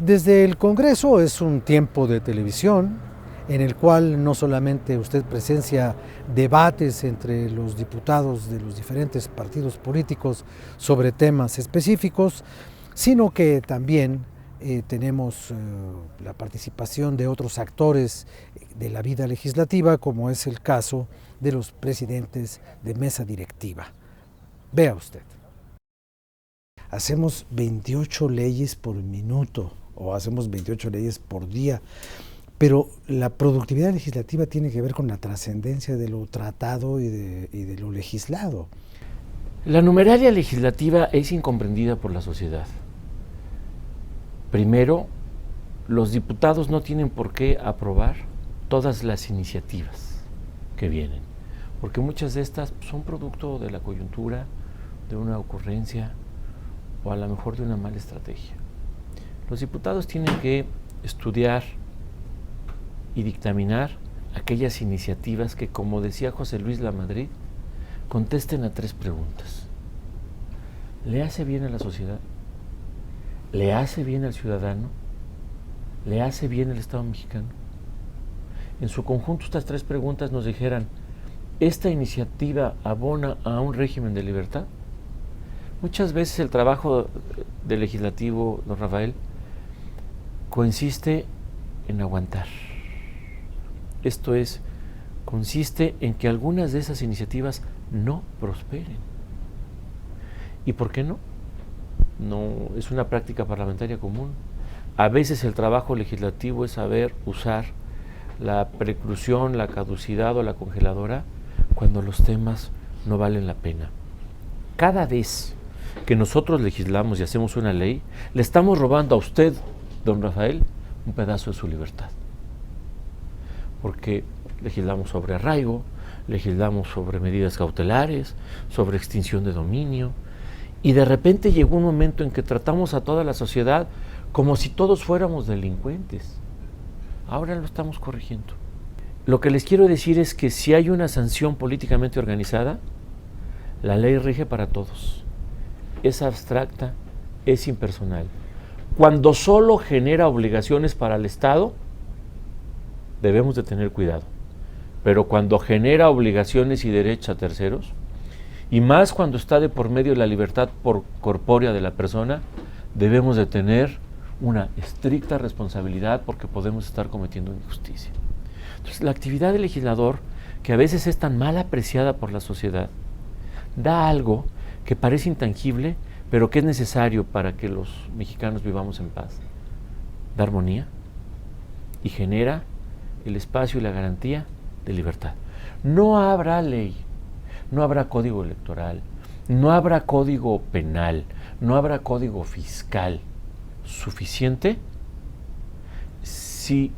Desde el Congreso es un tiempo de televisión en el cual no solamente usted presencia debates entre los diputados de los diferentes partidos políticos sobre temas específicos, sino que también tenemos la participación de otros actores de la vida legislativa, como es el caso de los presidentes de mesa directiva. Vea usted, hacemos 28 leyes por minuto o hacemos 28 leyes por día, pero la productividad legislativa tiene que ver con la trascendencia de lo tratado y de lo legislado. La numeralia legislativa es incomprendida por la sociedad. Primero, los diputados no tienen por qué aprobar todas las iniciativas que vienen, porque muchas de estas son producto de la coyuntura, de una ocurrencia o a lo mejor de una mala estrategia. Los diputados tienen que estudiar y dictaminar aquellas iniciativas que, como decía José Luis Lamadrid, contesten a 3 preguntas. ¿Le hace bien a la sociedad? ¿Le hace bien al ciudadano? ¿Le hace bien al Estado mexicano? En su conjunto, estas 3 preguntas nos dijeran, ¿esta iniciativa abona a un régimen de libertad? Muchas veces el trabajo del legislativo, don Rafael, consiste en aguantar. Esto es, consiste en que algunas de esas iniciativas no prosperen. ¿Y por qué no? No es una práctica parlamentaria común. A veces el trabajo legislativo es saber usar la preclusión, la caducidad o la congeladora cuando los temas no valen la pena. Cada vez que nosotros legislamos y hacemos una ley, le estamos robando a usted, don Rafael, un pedazo de su libertad. Porque legislamos sobre arraigo, legislamos sobre medidas cautelares, sobre extinción de dominio, y de repente llegó un momento en que tratamos a toda la sociedad como si todos fuéramos delincuentes. Ahora lo estamos corrigiendo. Lo que les quiero decir es que si hay una sanción políticamente organizada, la ley rige para todos. Es abstracta, es impersonal. Cuando solo genera obligaciones para el Estado, debemos de tener cuidado. Pero cuando genera obligaciones y derechos a terceros, y más cuando está de por medio de la libertad corpórea de la persona, debemos de tener una estricta responsabilidad porque podemos estar cometiendo injusticia. Entonces, la actividad del legislador, que a veces es tan mal apreciada por la sociedad, da algo que parece intangible, pero que es necesario para que los mexicanos vivamos en paz. Da armonía y genera el espacio y la garantía de libertad. No habrá ley, no habrá código electoral, no habrá código penal, no habrá código fiscal suficiente si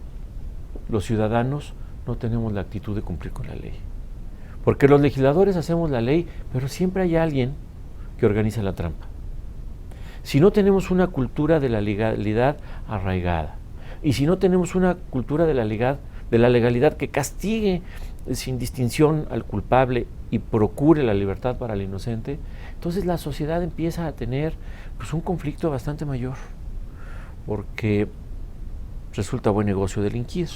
los ciudadanos no tenemos la actitud de cumplir con la ley. Porque los legisladores hacemos la ley, pero siempre hay alguien que organiza la trampa. Si no tenemos una cultura de la legalidad arraigada, y si no tenemos una cultura de la legalidad que castigue sin distinción al culpable y procure la libertad para el inocente, entonces la sociedad empieza a tener pues, un conflicto bastante mayor, porque resulta buen negocio delinquir,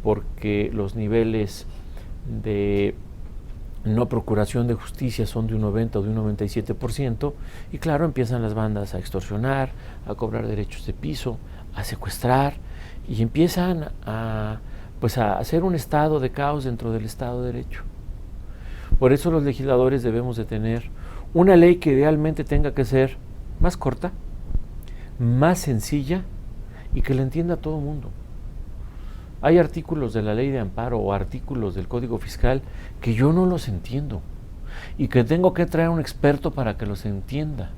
porque los niveles de no procuración de justicia son de un 90 o de un 97%, y claro, empiezan las bandas a extorsionar, a cobrar derechos de piso, a secuestrar, y empiezan a hacer un estado de caos dentro del Estado de Derecho. Por eso los legisladores debemos de tener una ley que idealmente tenga que ser más corta, más sencilla y que la entienda todo el mundo. Hay artículos de la ley de amparo o artículos del Código Fiscal que yo no los entiendo y que tengo que traer a un experto para que los entienda.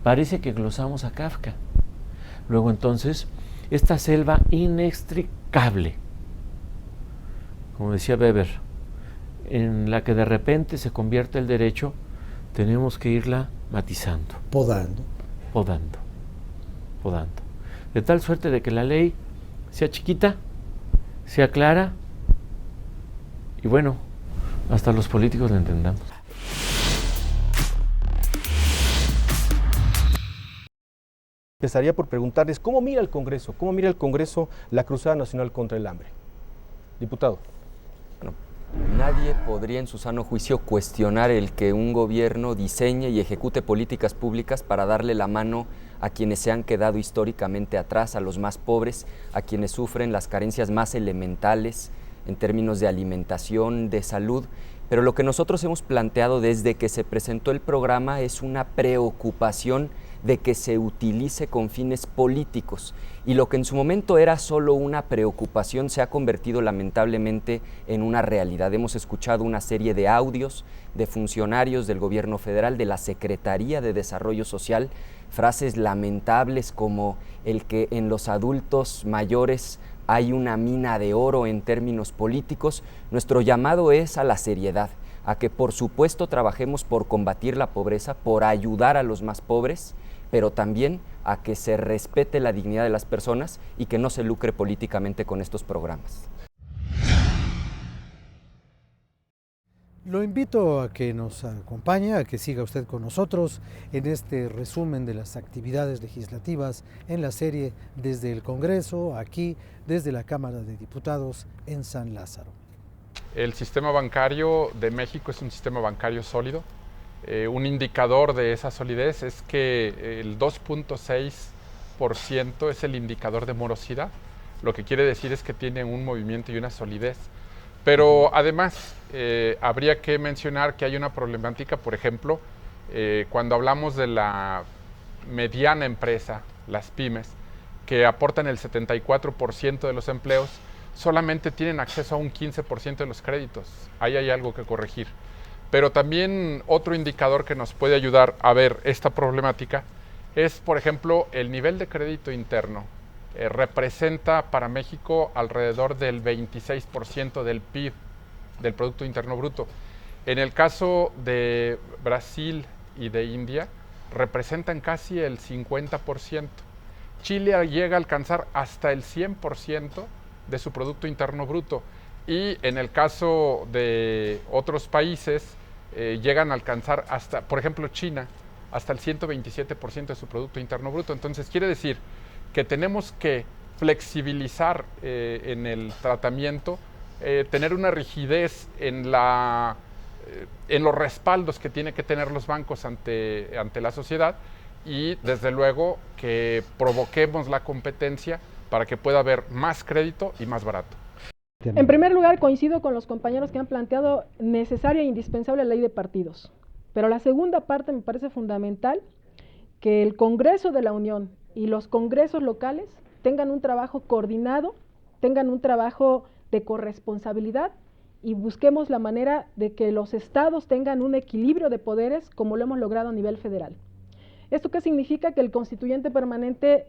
Parece que glosamos a Kafka. Luego entonces, esta selva inextricable, como decía Weber, en la que de repente se convierte el derecho, tenemos que irla matizando. Podando. De tal suerte de que la ley sea chiquita, sea clara y bueno, hasta los políticos la entendamos. empezaría por preguntarles cómo mira el Congreso la Cruzada Nacional contra el Hambre. Diputado. Bueno, nadie podría en su sano juicio cuestionar el que un gobierno diseñe y ejecute políticas públicas para darle la mano a quienes se han quedado históricamente atrás, a los más pobres, a quienes sufren las carencias más elementales en términos de alimentación, de salud. Pero lo que nosotros hemos planteado desde que se presentó el programa es una preocupación de que se utilice con fines políticos, y lo que en su momento era solo una preocupación se ha convertido lamentablemente en una realidad. Hemos escuchado una serie de audios de funcionarios del gobierno federal, de la Secretaría de Desarrollo Social, frases lamentables como el que en los adultos mayores hay una mina de oro en términos políticos. Nuestro llamado es a la seriedad, a que por supuesto trabajemos por combatir la pobreza, por ayudar a los más pobres, pero también a que se respete la dignidad de las personas y que no se lucre políticamente con estos programas. Lo invito a que nos acompañe, a que siga usted con nosotros en este resumen de las actividades legislativas en la serie desde el Congreso, aquí desde la Cámara de Diputados en San Lázaro. El sistema bancario de México es un sistema bancario sólido. Un indicador de esa solidez es que el 2.6% es el indicador de morosidad, lo que quiere decir es que tiene un movimiento y una solidez. Pero además habría que mencionar que hay una problemática, por ejemplo, cuando hablamos de la mediana empresa, las pymes, que aportan el 74% de los empleos, solamente tienen acceso a un 15% de los créditos. Ahí hay algo que corregir. Pero también otro indicador que nos puede ayudar a ver esta problemática es, por ejemplo, el nivel de crédito interno. Representa para México alrededor del 26% del PIB, del Producto Interno Bruto. En el caso de Brasil y de India, representan casi el 50%. Chile llega a alcanzar hasta el 100% de su Producto Interno Bruto. Y en el caso de otros países, llegan a alcanzar hasta, por ejemplo, China, hasta el 127% de su Producto Interno Bruto. Entonces, quiere decir que tenemos que flexibilizar en el tratamiento, tener una rigidez en los respaldos que tienen que tener los bancos ante la sociedad, y desde luego que provoquemos la competencia para que pueda haber más crédito y más barato. En primer lugar, coincido con los compañeros que han planteado necesaria e indispensable la ley de partidos. Pero la segunda parte me parece fundamental, que el Congreso de la Unión y los congresos locales tengan un trabajo coordinado, tengan un trabajo de corresponsabilidad y busquemos la manera de que los estados tengan un equilibrio de poderes como lo hemos logrado a nivel federal. ¿Esto qué significa? Que el constituyente permanente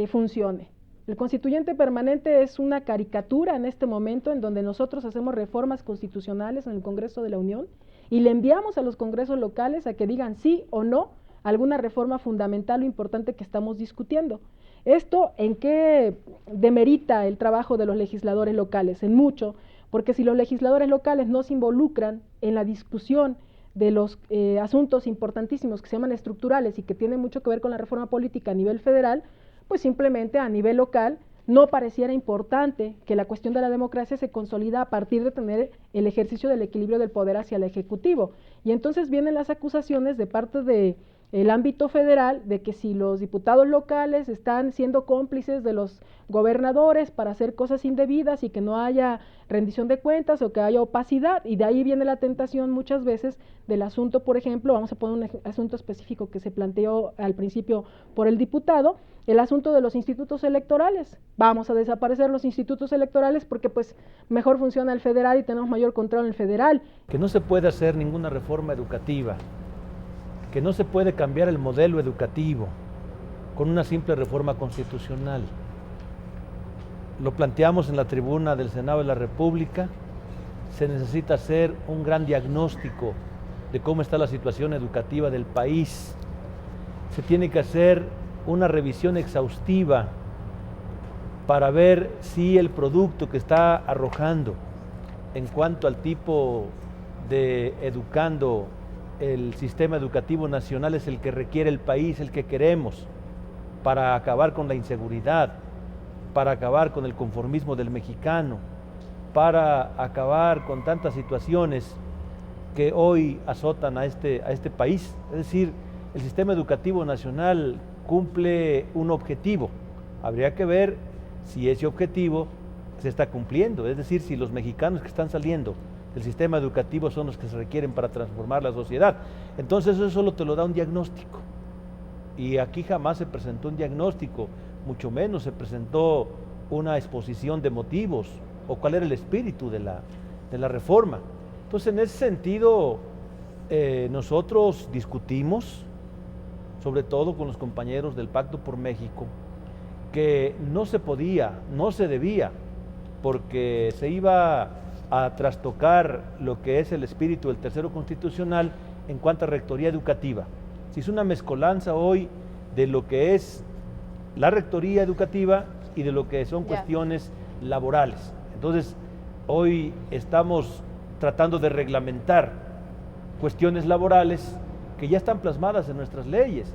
funcione. El constituyente permanente es una caricatura en este momento en donde nosotros hacemos reformas constitucionales en el Congreso de la Unión y le enviamos a los congresos locales a que digan sí o no a alguna reforma fundamental o importante que estamos discutiendo. ¿Esto en qué demerita el trabajo de los legisladores locales? En mucho, porque si los legisladores locales no se involucran en la discusión de los asuntos importantísimos que se llaman estructurales y que tienen mucho que ver con la reforma política a nivel federal, pues simplemente a nivel local no pareciera importante que la cuestión de la democracia se consolida a partir de tener el ejercicio del equilibrio del poder hacia el Ejecutivo. Y entonces vienen las acusaciones de parte del ámbito federal de que si los diputados locales están siendo cómplices de los gobernadores para hacer cosas indebidas y que no haya rendición de cuentas o que haya opacidad, y de ahí viene la tentación muchas veces del asunto, por ejemplo, vamos a poner un asunto específico que se planteó al principio por el diputado, el asunto de los institutos electorales. Vamos a desaparecer los institutos electorales porque pues mejor funciona el federal y tenemos mayor control en el federal. Que no se puede hacer ninguna reforma educativa, que no se puede cambiar el modelo educativo con una simple reforma constitucional. Lo planteamos en la tribuna del Senado de la República. Se necesita hacer un gran diagnóstico de cómo está la situación educativa del país. Se tiene que hacer una revisión exhaustiva para ver si el producto que está arrojando en cuanto al tipo de educando el sistema educativo nacional es el que requiere el país, el que queremos. para acabar con la inseguridad, para acabar con el conformismo del mexicano, para acabar con tantas situaciones que hoy azotan a este país. Es decir, el sistema educativo nacional cumple un objetivo. Habría que ver si ese objetivo se está cumpliendo, es decir, si los mexicanos que están saliendo del sistema educativo son los que se requieren para transformar la sociedad. Entonces eso solo te lo da un diagnóstico. Y aquí jamás se presentó un diagnóstico, mucho menos se presentó una exposición de motivos o cuál era el espíritu de la reforma. Entonces, en ese sentido, nosotros discutimos, sobre todo con los compañeros del Pacto por México, que no se podía, no se debía, porque se iba a trastocar lo que es el espíritu del tercero constitucional en cuanto a rectoría educativa. Se hizo una mezcolanza hoy de lo que es la rectoría educativa y de lo que son cuestiones laborales. Entonces, hoy estamos tratando de reglamentar cuestiones laborales que ya están plasmadas en nuestras leyes.